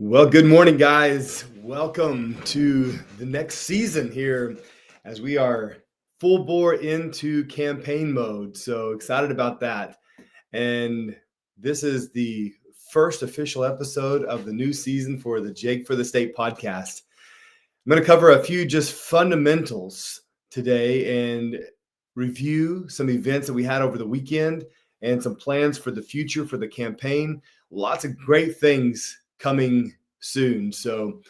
Well, good morning, guys. Welcome to the next season here as we are full bore into campaign mode. So excited about that. And this is the first official episode of the new season for the Jake for the State podcast. I'm going to cover a few just fundamentals today and review some events that we had over the weekend and some plans for the future for the campaign. Lots of great things coming soon. So,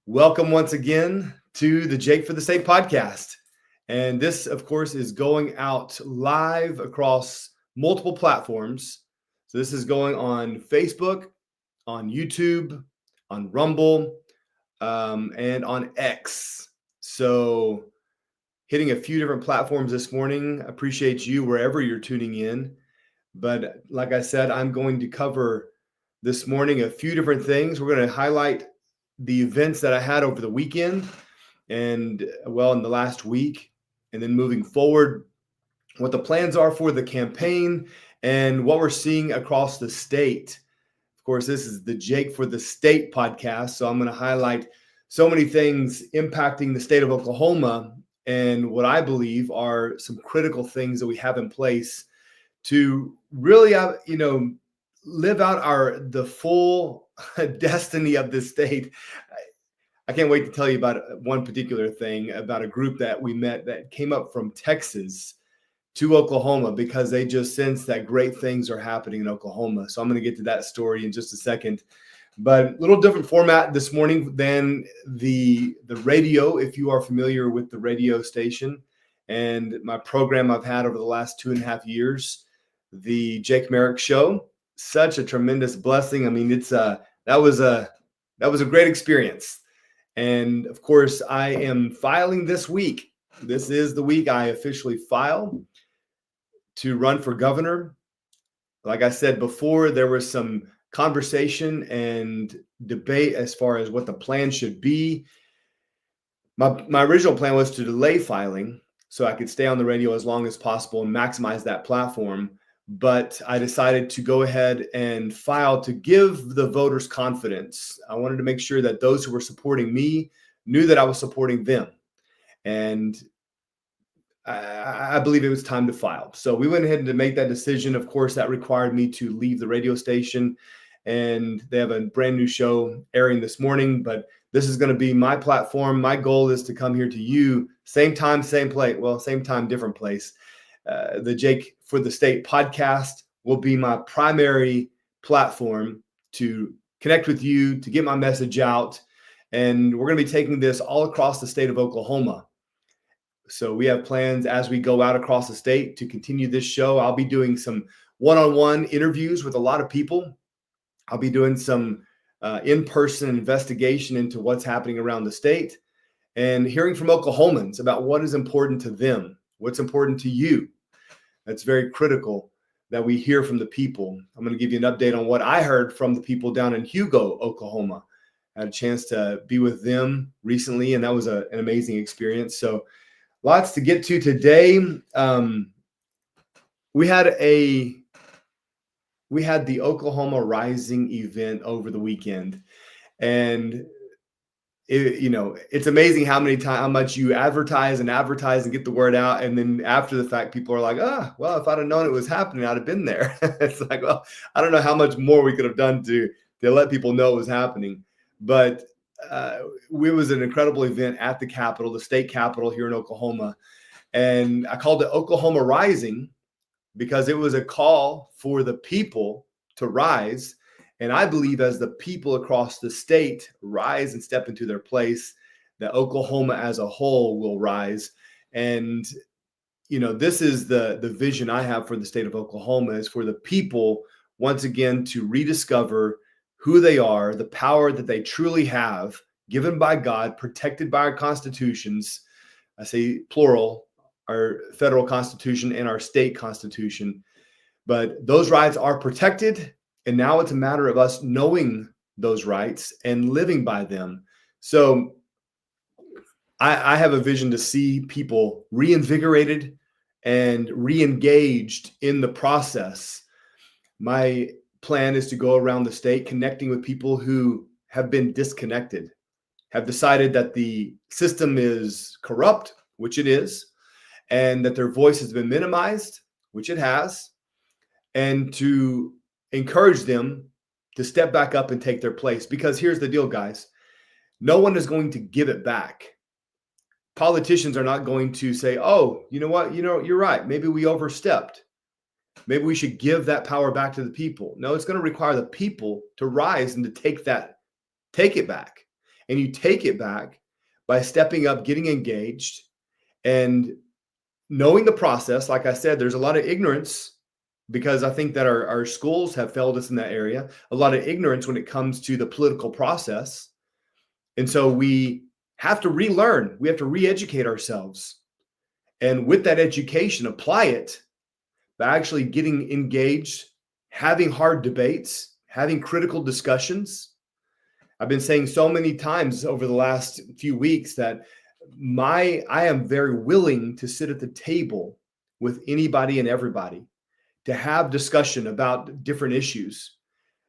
welcome once again to the Jake for the State podcast. And this, of course, is going out live across multiple platforms. So, this is going on Facebook, on YouTube, on Rumble, and on X. So, hitting a few different platforms this morning. Appreciate you wherever you're tuning in. But like I said, I'm going to cover this morning a few different things. We're going to highlight the events that I had over the weekend and, in the last week. And then moving forward, what the plans are for the campaign and what we're seeing across the state. Of course, this is the Jake for the State podcast. So I'm going to highlight so many things impacting the state of Oklahoma and what I believe are some critical things that we have in place to really, live out the full destiny of the state. I can't wait to tell you about one particular thing about a group that we met that came up from Texas to Oklahoma because they just sense that great things are happening in Oklahoma. So I'm going to get to that story in just a second. But a little different format this morning than the radio, if you are familiar with the radio station and my program I've had over the last 2.5 years, the Jake Merrick Show. Such a tremendous blessing. I mean, that was a great experience. And of course, I am filing this week. This is the week I officially file to run for governor. Like I said before, there was some conversation and debate as far as what the plan should be. My original plan was to delay filing so I could stay on the radio as long as possible and maximize that platform. But I decided to go ahead and file to give the voters confidence. I wanted to make sure that those who were supporting me knew that I was supporting them. And I believe it was time to file. So we went ahead and make that decision. Of course, that required me to leave the radio station, and they have a brand new show airing this morning, but this is going to be my platform. My goal is to come here to you, same time, same place. Well, same time, different place. The Jake for the State podcast will be my primary platform to connect with you, to get my message out. And we're going to be taking this all across the state of Oklahoma. So we have plans as we go out across the state to continue this show. I'll be doing some one-on-one interviews with a lot of people. I'll be doing some in-person investigation into what's happening around the state and hearing from Oklahomans about what is important to them, what's important to you. That's very critical that we hear from the people. I'm going to give you an update on what I heard from the people down in Hugo, Oklahoma. I had a chance to be with them recently, and that was an amazing experience. So lots to get to today. We had the Oklahoma Rising event over the weekend, and it's amazing how much you advertise and get the word out, and then after the fact, people are like, well, if I'd have known it was happening, I'd have been there. It's like, well, I don't know how much more we could have done to let people know it was happening, but it was an incredible event at the Capitol, the state capitol here in Oklahoma, and I called it Oklahoma Rising because it was a call for the people to rise. And I believe as the people across the state rise and step into their place, that Oklahoma as a whole will rise. And, this is the vision I have for the state of Oklahoma, is for the people once again to rediscover who they are, the power that they truly have, given by God, protected by our constitutions. I say plural, our federal constitution and our state constitution. But those rights are protected. And now it's a matter of us knowing those rights and living by them. So I have a vision to see people reinvigorated and re-engaged in the process. My plan is to go around the state connecting with people who have been disconnected, have decided that the system is corrupt, which it is, and that their voice has been minimized, which it has, and to encourage them to step back up and take their place. Because here's the deal, guys. No one is going to give it back. Politicians are not going to say, oh, you know what? You're right. Maybe we overstepped. Maybe we should give that power back to the people. No, it's going to require the people to rise and to take it back. And you take it back by stepping up, getting engaged, and knowing the process. Like I said, there's a lot of ignorance because I think that our schools have failed us in that area. A lot of ignorance when it comes to the political process. And so we have to relearn. We have to re-educate ourselves. And with that education, apply it by actually getting engaged, having hard debates, having critical discussions. I've been saying so many times over the last few weeks that I am very willing to sit at the table with anybody and everybody to have discussion about different issues.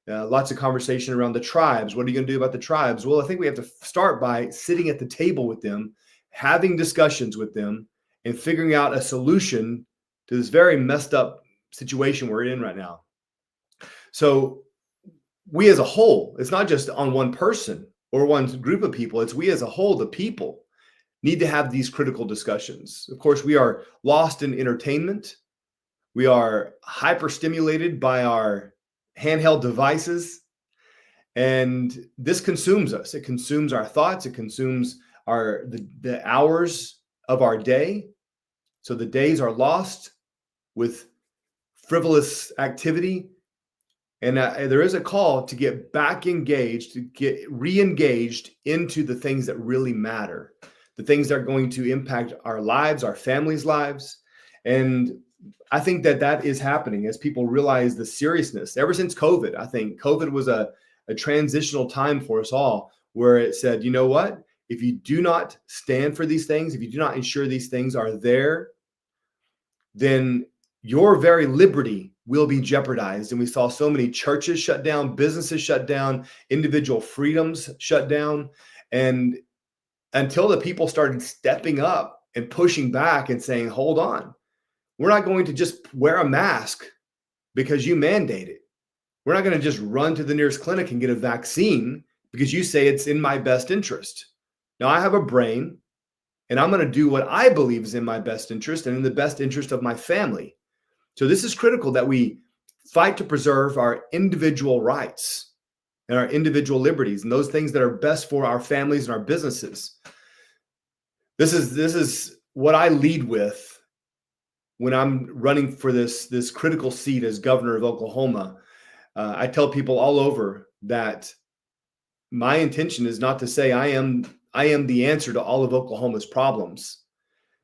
Lots of conversation around the tribes. What are you going to do about the tribes? Well, I think we have to start by sitting at the table with them, having discussions with them, and figuring out a solution to this very messed up situation we're in right now. So we as a whole, it's not just on one person or one group of people, it's we as a whole, the people, need to have these critical discussions. Of course, we are lost in entertainment. We are hyper-stimulated by our handheld devices, and this consumes us. It consumes our thoughts. It consumes the hours of our day. So the days are lost with frivolous activity. And there is a call to get back engaged, to get re-engaged into the things that really matter, the things that are going to impact our lives, our families' lives. And I think that is happening as people realize the seriousness. Ever since COVID, I think COVID was a transitional time for us all, where it said, you know what? If you do not stand for these things, if you do not ensure these things are there, then your very liberty will be jeopardized. And we saw so many churches shut down, businesses shut down, individual freedoms shut down. And until the people started stepping up and pushing back and saying, hold on, we're not going to just wear a mask because you mandate it. We're not going to just run to the nearest clinic and get a vaccine because you say it's in my best interest. Now, I have a brain, and I'm going to do what I believe is in my best interest and in the best interest of my family. So this is critical that we fight to preserve our individual rights and our individual liberties and those things that are best for our families and our businesses. This is what I lead with when I'm running for this critical seat as governor of Oklahoma. I tell people all over that my intention is not to say I am the answer to all of Oklahoma's problems.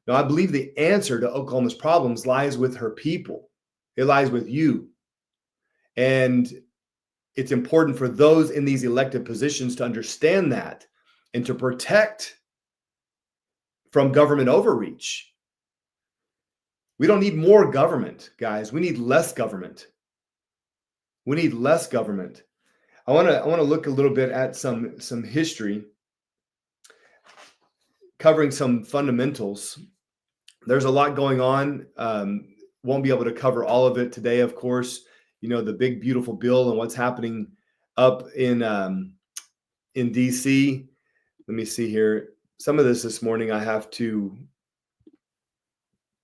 No, I believe the answer to Oklahoma's problems lies with her people. It lies with you. And it's important for those in these elected positions to understand that and to protect from government overreach. We don't need more government, guys. We need less government. We need less government. I want to look a little bit at some history, covering some fundamentals. There's a lot going on. Won't be able to cover all of it today, of course. You know, the big, beautiful bill and what's happening up in DC. Let me see here. Some of this morning, I have to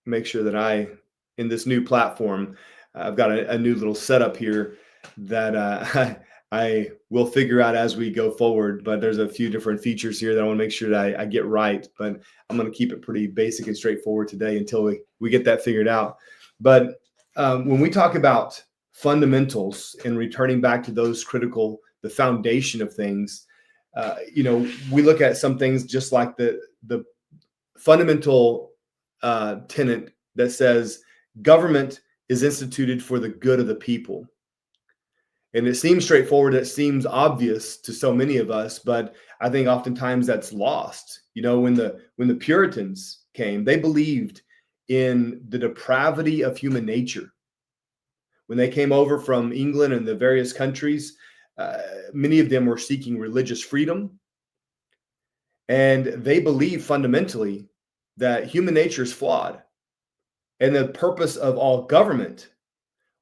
make sure that in this new platform, I've got a new little setup here that I will figure out as we go forward. But there's a few different features here that I want to make sure that I get right. But I'm going to keep it pretty basic and straightforward today until we get that figured out. But when we talk about fundamentals and returning back to those critical, the foundation of things, we look at some things just like the fundamental tenet that says government is instituted for the good of the people. And it seems straightforward. It seems obvious to so many of us, but I think oftentimes that's lost. You know, when the Puritans came, they believed in the depravity of human nature. When they came over from England and the various countries, many of them were seeking religious freedom. And they believe fundamentally that human nature is flawed. And the purpose of all government,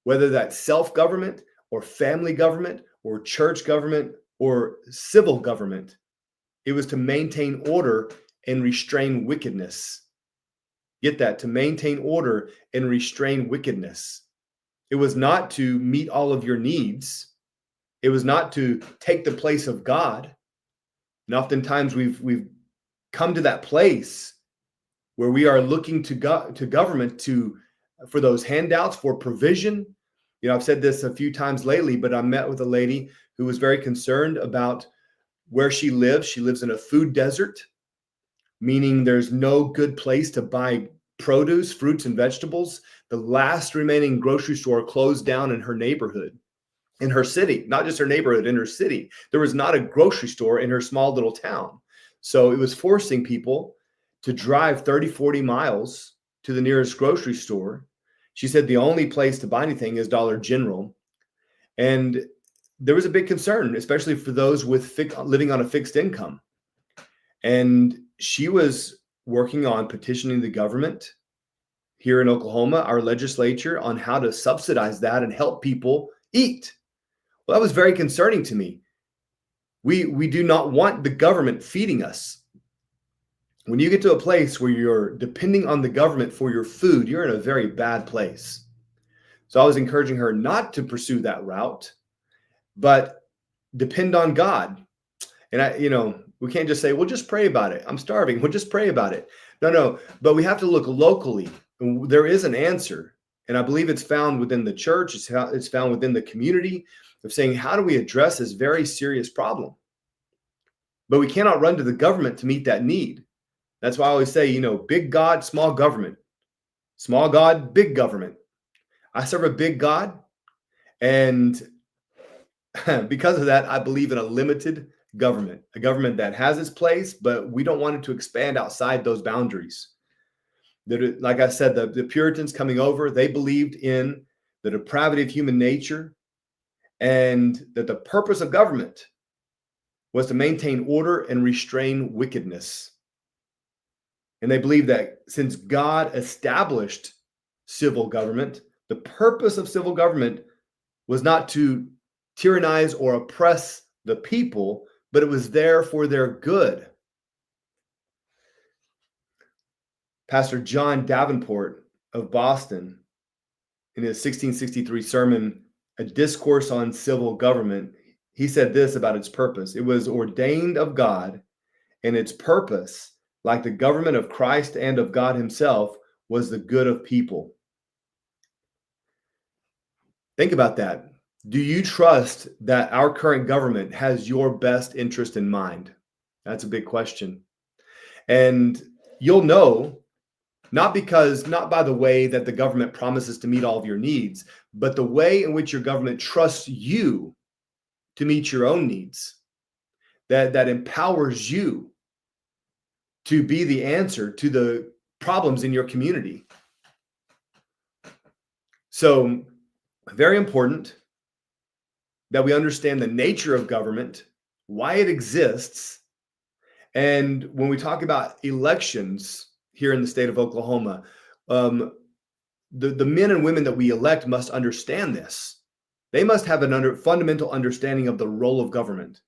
whether that's self-government or family government or church government or civil government, it was to maintain order and restrain wickedness. Get that? To maintain order and restrain wickedness. It was not to meet all of your needs. It was not to take the place of God. And oftentimes we've come to that place where we are looking to government for those handouts, for provision. You know, I've said this a few times lately, but I met with a lady who was very concerned about where she lives. She lives in a food desert, meaning there's no good place to buy produce, fruits, and vegetables. The last remaining grocery store closed down in her neighborhood, in her city, not just her neighborhood, in her city. There was not a grocery store in her small little town. So it was forcing people to drive 30, 40 miles to the nearest grocery store. She said the only place to buy anything is Dollar General. And there was a big concern, especially for those with living on a fixed income. And she was working on petitioning the government here in Oklahoma, our legislature, on how to subsidize that and help people eat. Well, that was very concerning to me. We do not want the government feeding us. When you get to a place where you're depending on the government for your food, you're in a very bad place. So I was encouraging her not to pursue that route, but depend on God. And we can't just say, well, just pray about it. I'm starving. We'll just pray about it. No, but we have to look locally. There is an answer. And I believe it's found within the church. It's found within the community of saying, how do we address this very serious problem? But we cannot run to the government to meet that need. That's why I always say, big God, small government. Small God, big government. I serve a big God. And because of that, I believe in a limited government, a government that has its place, but we don't want it to expand outside those boundaries. Like I said, the Puritans coming over, they believed in the depravity of human nature and that the purpose of government was to maintain order and restrain wickedness. And they believed that since God established civil government, the purpose of civil government was not to tyrannize or oppress the people, but it was there for their good. Pastor John Davenport of Boston, in his 1663 sermon, A Discourse on Civil Government, he said this about its purpose. It was ordained of God, and its purpose, like the government of Christ and of God himself, was the good of people. Think about that. Do you trust that our current government has your best interest in mind? That's a big question. And you'll know, not by the way that the government promises to meet all of your needs, but the way in which your government trusts you to meet your own needs, that empowers you to be the answer to the problems in your community. So, very important that we understand the nature of government, why it exists. And when we talk about elections here in the state of Oklahoma, the men and women that we elect must understand this. They must have a fundamental understanding of the role of government.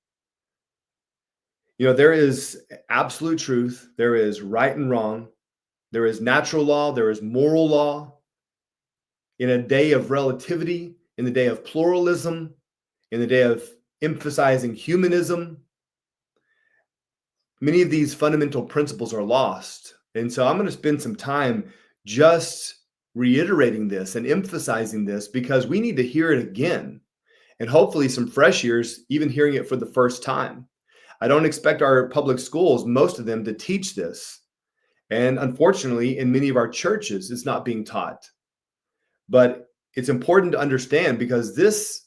There is absolute truth. There is right and wrong. There is natural law. There is moral law. In a day of relativity, in the day of pluralism, in the day of emphasizing humanism, many of these fundamental principles are lost. And so I'm going to spend some time just reiterating this and emphasizing this because we need to hear it again. And hopefully some fresh ears, even hearing it for the first time. I don't expect our public schools, most of them, to teach this. And unfortunately, in many of our churches, it's not being taught. But it's important to understand because this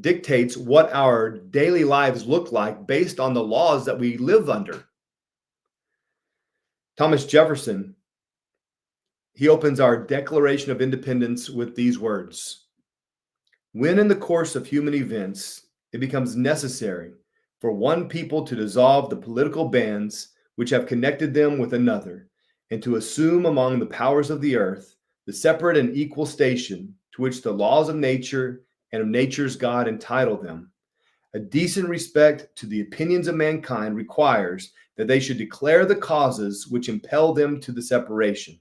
dictates what our daily lives look like based on the laws that we live under. Thomas Jefferson, he opens our Declaration of Independence with these words. When in the course of human events, it becomes necessary for one people to dissolve the political bands which have connected them with another, and to assume among the powers of the earth the separate and equal station to which the laws of nature and of nature's God entitle them, a decent respect to the opinions of mankind requires that they should declare the causes which impel them to the separation.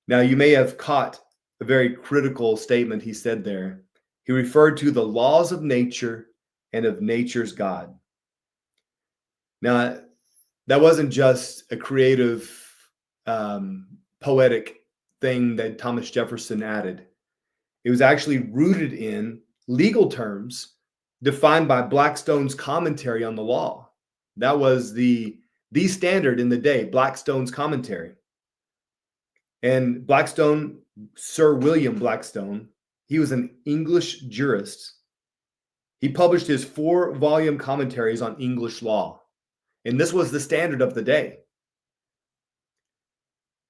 Now, you may have caught a very critical statement he said there. He referred to the laws of nature and of nature's God. Now, that wasn't just a creative, poetic thing that Thomas Jefferson added. It was actually rooted in legal terms defined by Blackstone's commentary on the law. That was the standard in the day, Blackstone's commentary. And Blackstone, Sir William Blackstone, he was an English jurist. He published his 4-volume commentaries on English law. And this was the standard of the day.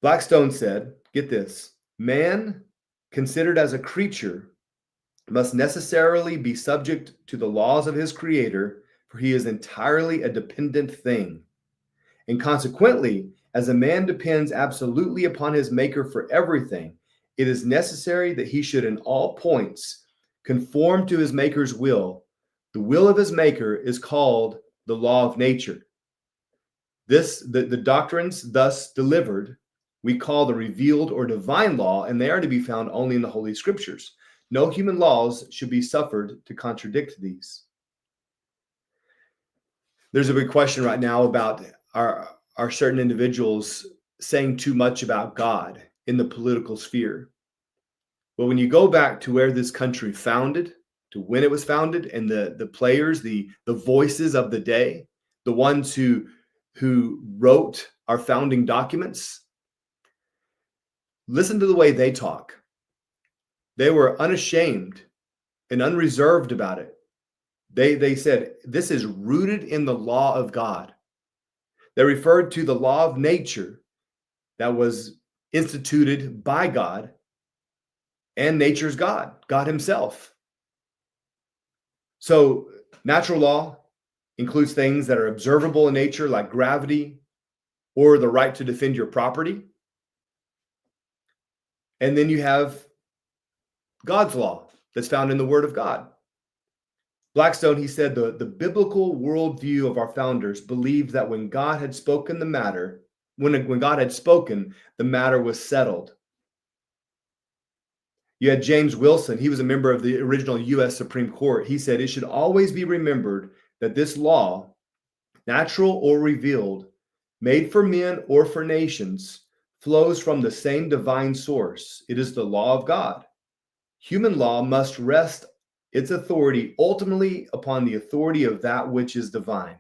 Blackstone said, get this, man, considered as a creature, must necessarily be subject to the laws of his creator, for he is entirely a dependent thing. And consequently, as a man depends absolutely upon his maker for everything, it is necessary that he should in all points conform to his maker's will. The will of his maker is called the law of nature. The doctrines thus delivered we call the revealed or divine law, and they are to be found only in the Holy Scriptures. No human laws should be suffered to contradict these. There's a big question right now about are certain individuals saying too much about God in the political sphere. Well, when you go back to where this country founded, to when it was founded, and the players, the voices of the day, the ones who wrote our founding documents, listen to the way they talk. They were unashamed and unreserved about it. They said, this is rooted in the law of God. They referred to the law of nature that was instituted by God and nature's God, God himself. So natural law includes things that are observable in nature, like gravity or the right to defend your property. And then you have God's law that's found in the Word of God. Blackstone, he said, the biblical worldview of our founders believed that when God had spoken the matter, when God had spoken, the matter was settled. You had James Wilson. He was a member of the original U.S. Supreme Court. He said, it should always be remembered that this law, natural or revealed, made for men or for nations, flows from the same divine source. It is the law of God. Human law must rest its authority ultimately upon the authority of that which is divine.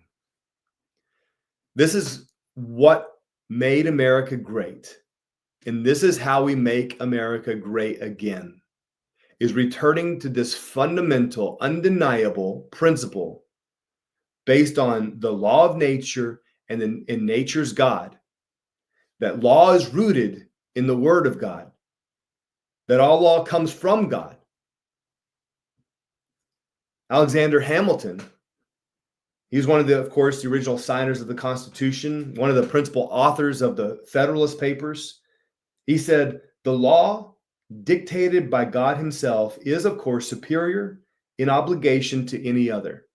This is what made America great. And this is how we make America great again, is returning to this fundamental, undeniable principle based on the law of nature and in nature's God. That law is rooted in the Word of God. That all law comes from God. Alexander Hamilton, he was one of of course, the original signers of the Constitution, one of the principal authors of the Federalist Papers. He said, the law dictated by God himself is, of course, superior in obligation to any other.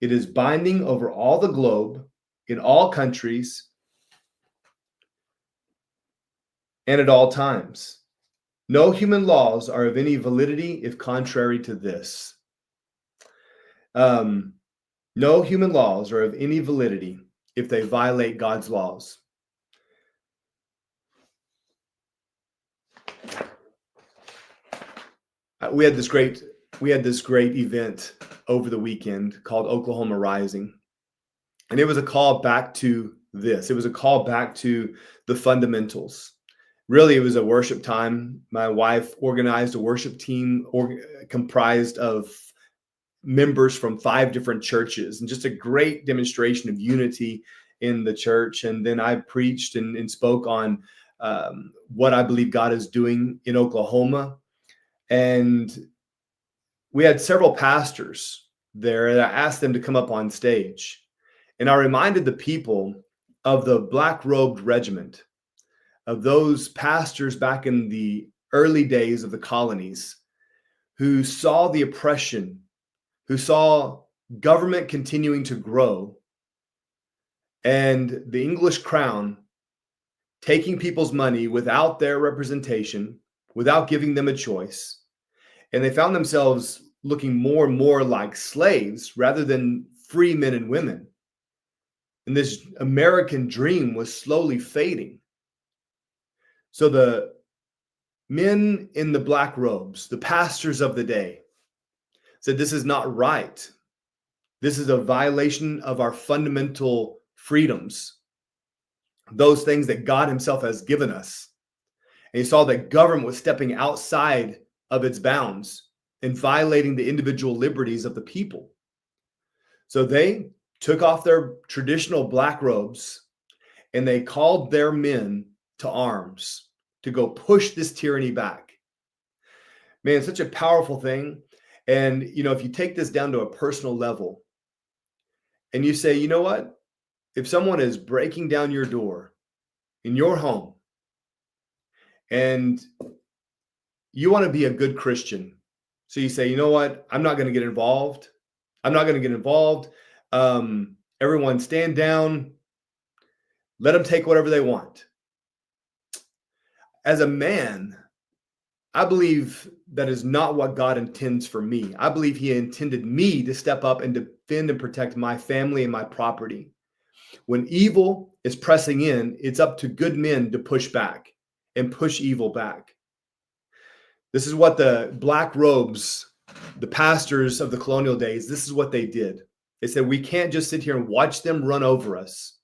It is binding over all the globe, in all countries, and at all times. No human laws are of any validity if contrary to this. No human laws are of any validity if they violate God's laws. We had this great event over the weekend called Oklahoma Rising. And it was a call back to this. It was a call back to the fundamentals. Really, it was a worship time. My wife organized a worship team comprised of members from 5 different churches, and just a great demonstration of unity in the church. And then I preached and spoke on what I believe God is doing in Oklahoma. And we had several pastors there, and I asked them to come up on stage. And I reminded the people of the Black Robed Regiment, of those pastors back in the early days of the colonies who saw the oppression, who saw government continuing to grow, and the English crown taking people's money without their representation, without giving them a choice. And they found themselves looking more and more like slaves rather than free men and women. And this American dream was slowly fading. So the men in the black robes, the pastors of the day, said, this is not right. This is a violation of our fundamental freedoms, those things that God himself has given us. And he saw that government was stepping outside of its bounds and violating the individual liberties of the people. So they took off their traditional black robes and they called their men to arms to go push this tyranny back. Man, such a powerful thing. And, if you take this down to a personal level and you say, you know what? If someone is breaking down your door in your home and you want to be a good Christian, so you say, you know what? I'm not going to get involved. I'm not going to get involved. Everyone stand down. Let them take whatever they want. As a man, I believe that is not what God intends for me. I believe he intended me to step up and defend and protect my family and my property. When evil is pressing in, it's up to good men to push back and push evil back. This is what the black robes, the pastors of the colonial days, this is what they did. They said, we can't just sit here and watch them run over us.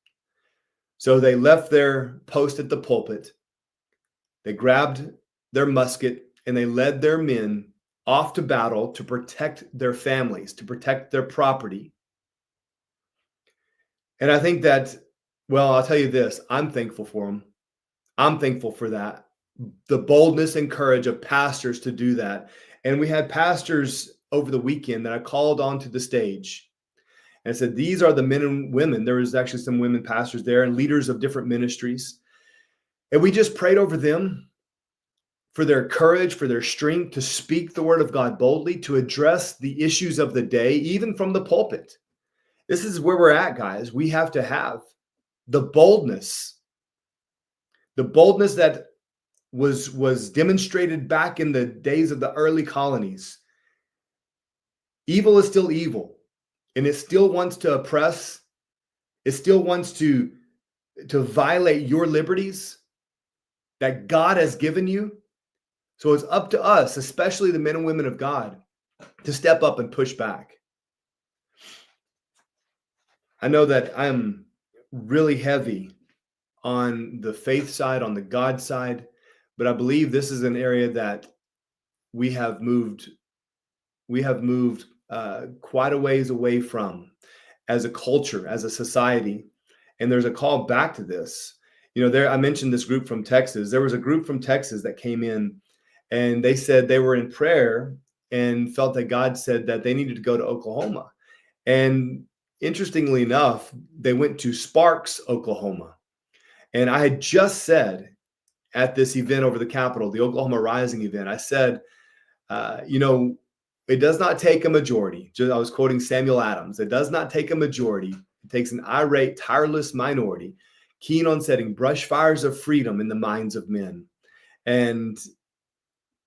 So they left their post at the pulpit. They grabbed their musket and they led their men off to battle to protect their families, to protect their property. And I think that, well, I'll tell you this, I'm thankful for them. I'm thankful for that. The boldness and courage of pastors to do that. And we had pastors over the weekend that I called onto the stage and I said, these are the men and women. There was actually some women pastors there and leaders of different ministries. And we just prayed over them for their courage, for their strength to speak the word of God boldly, to address the issues of the day, even from the pulpit. This is where we're at, guys. We have to have the boldness that was demonstrated back in the days of the early colonies. Evil is still evil, and it still wants to oppress. It still wants to violate your liberties that God has given you. So it's up to us, especially the men and women of God, to step up and push back. I know that I'm really heavy on the faith side, on the God side, but I believe this is an area that we have moved quite a ways away from as a culture, as a society. And there's a call back to this. I mentioned this group from Texas. There was a group from Texas that came in and they said they were in prayer and felt that God said that they needed to go to Oklahoma. And interestingly enough, they went to Sparks, Oklahoma. And I had just said at this event over the Capitol, the Oklahoma Rising event, I said, it does not take a majority. I was quoting Samuel Adams. It does not take a majority. It takes an irate, tireless minority, keen on setting brush fires of freedom in the minds of men. And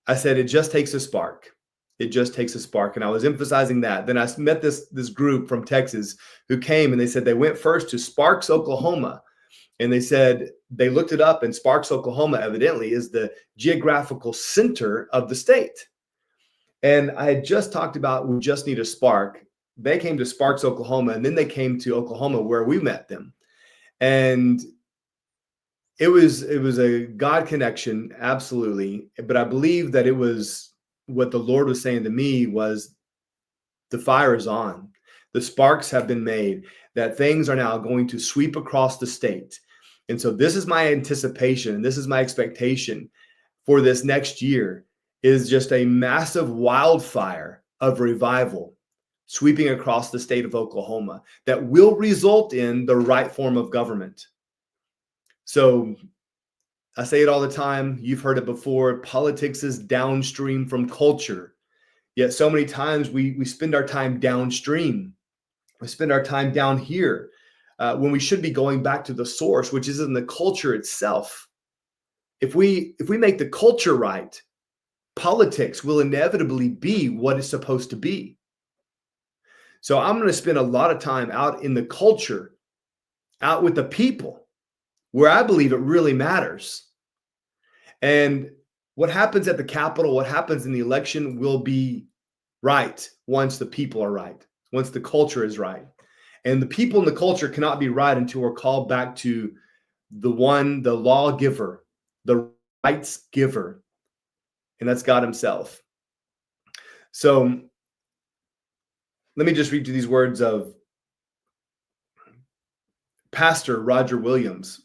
I said, it just takes a spark. It just takes a spark. And I was emphasizing that. Then I met this group from Texas who came and they said they went first to Sparks, Oklahoma. And they said they looked it up, and Sparks, Oklahoma, evidently is the geographical center of the state. And I had just talked about we just need a spark. They came to Sparks, Oklahoma, and then they came to Oklahoma where we met them. And it was a God connection, absolutely. But I believe that it was what the Lord was saying to me was the fire is on. The sparks have been made, that things are now going to sweep across the state. And so this is my anticipation, and this is my expectation for this next year, is just a massive wildfire of revival sweeping across the state of Oklahoma that will result in the right form of government. So I say it all the time. You've heard it before. Politics is downstream from culture. Yet so many times we spend our time downstream. We spend our time down here when we should be going back to the source, which is in the culture itself. If we make the culture right, politics will inevitably be what it's supposed to be. So I'm going to spend a lot of time out in the culture, out with the people, where I believe it really matters. And what happens at the Capitol, what happens in the election will be right once the people are right, once the culture is right. And the people and the culture cannot be right until we're called back to the lawgiver, the rights giver, and that's God himself. So let me just read you these words of Pastor Roger Williams,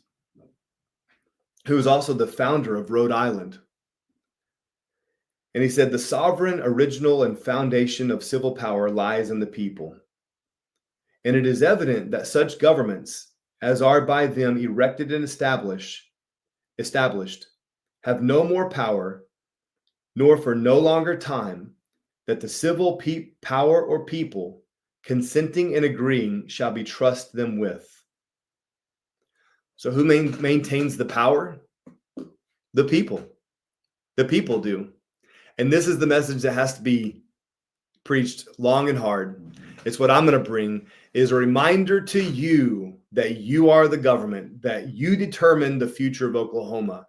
who is also the founder of Rhode Island. And he said, the sovereign, original, and foundation of civil power lies in the people. And it is evident that such governments as are by them erected and established, have no more power, nor for no longer time, that the civil power or people consenting and agreeing shall be trust them with. So who maintains the power? The people. The people do. And this is the message that has to be preached long and hard. It's what I'm going to bring, is a reminder to you that you are the government, that you determine the future of Oklahoma.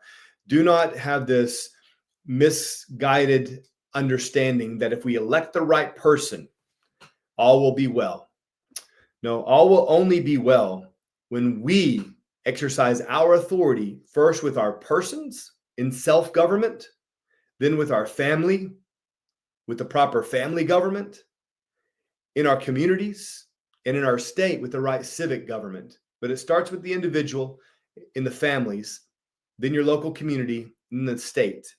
Do not have this misguided understanding that if we elect the right person, all will be well. No, all will only be well when we exercise our authority first with our persons in self-government, then with our family, with the proper family government, in our communities, and in our state with the right civic government. But it starts with the individual, in the families, then your local community, and the state.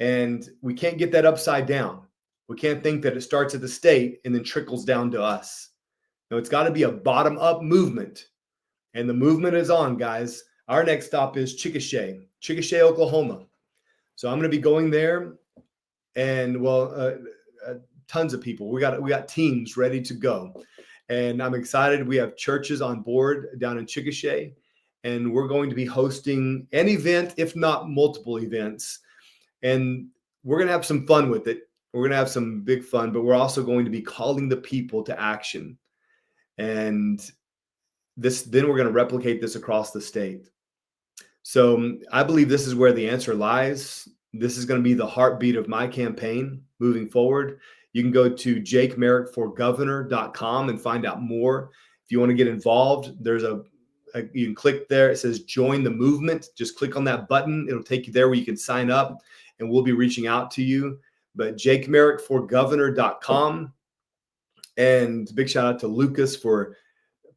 And we can't get that upside down. We can't think that it starts at the state and then trickles down to us. No, it's got to be a bottom-up movement. And the movement is on, guys. Our next stop is Chickasha, Oklahoma. So I'm going to be going there, and tons of people. We got teams ready to go, and I'm excited. We have churches on board down in Chickasha, and we're going to be hosting an event, if not multiple events, and we're going to have some fun with it. We're going to have some big fun, but we're also going to be calling the people to action, and then we're going to replicate this across the state. So I believe this is where the answer lies. This is going to be the heartbeat of my campaign moving forward. You can go to jakemerrickforgovernor.com and find out more. If you want to get involved, there's you can click there. It says join the movement. Just click on that button. It'll take you there where you can sign up, and we'll be reaching out to you. But jakemerrickforgovernor.com. And big shout out to Lucas for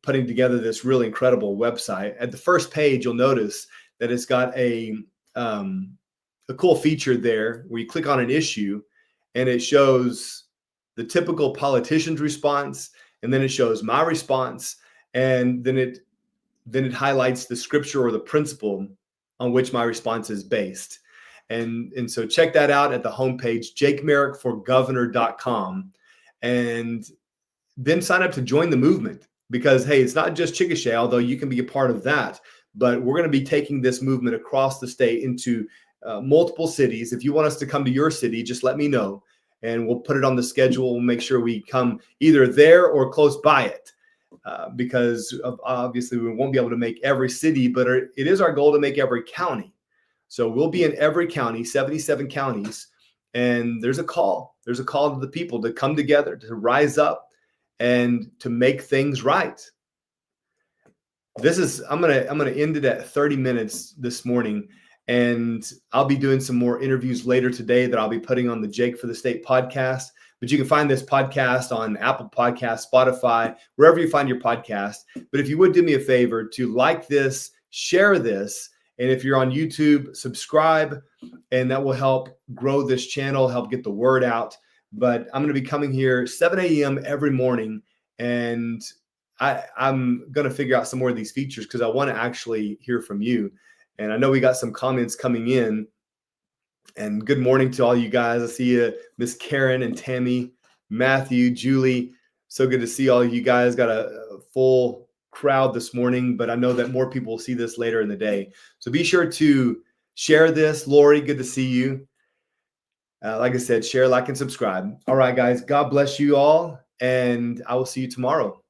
putting together this really incredible website. At the first page, you'll notice that it's got a cool feature there where you click on an issue and it shows the typical politician's response, and then it shows my response, and then it highlights the scripture or the principle on which my response is based. And so check that out at the homepage, jakemerrickforgovernor.com, and then sign up to join the movement, because, hey, it's not just Chickasha, although you can be a part of that, but we're going to be taking this movement across the state into multiple cities. If you want us to come to your city, just let me know, and we'll put it on the schedule. We'll make sure we come either there or close by it, because obviously we won't be able to make every city, but it is our goal to make every county. So we'll be in every county, 77 counties, and there's a call. There's a call to the people to come together, to rise up, and to make things right. I'm gonna end it at 30 minutes this morning, and I'll be doing some more interviews later today that I'll be putting on the Jake for the State podcast. But you can find this podcast on Apple Podcasts, Spotify, wherever you find your podcast. But if you would do me a favor to like this, share this, And if you're on YouTube, subscribe, and that will help grow this channel, help get the word out. But I'm going to be coming here 7 a.m. every morning, and I'm going to figure out some more of these features because I want to actually hear from you. And I know we got some comments coming in. And good morning to all you guys. I see you, Miss Karen and Tammy, Matthew, Julie. So good to see all of you guys. Got a full crowd this morning, but I know that more people will see this later in the day. So be sure to share this. Lori, good to see you. Like I said, share, like, and subscribe. All right, guys. God bless you all, and I will see you tomorrow.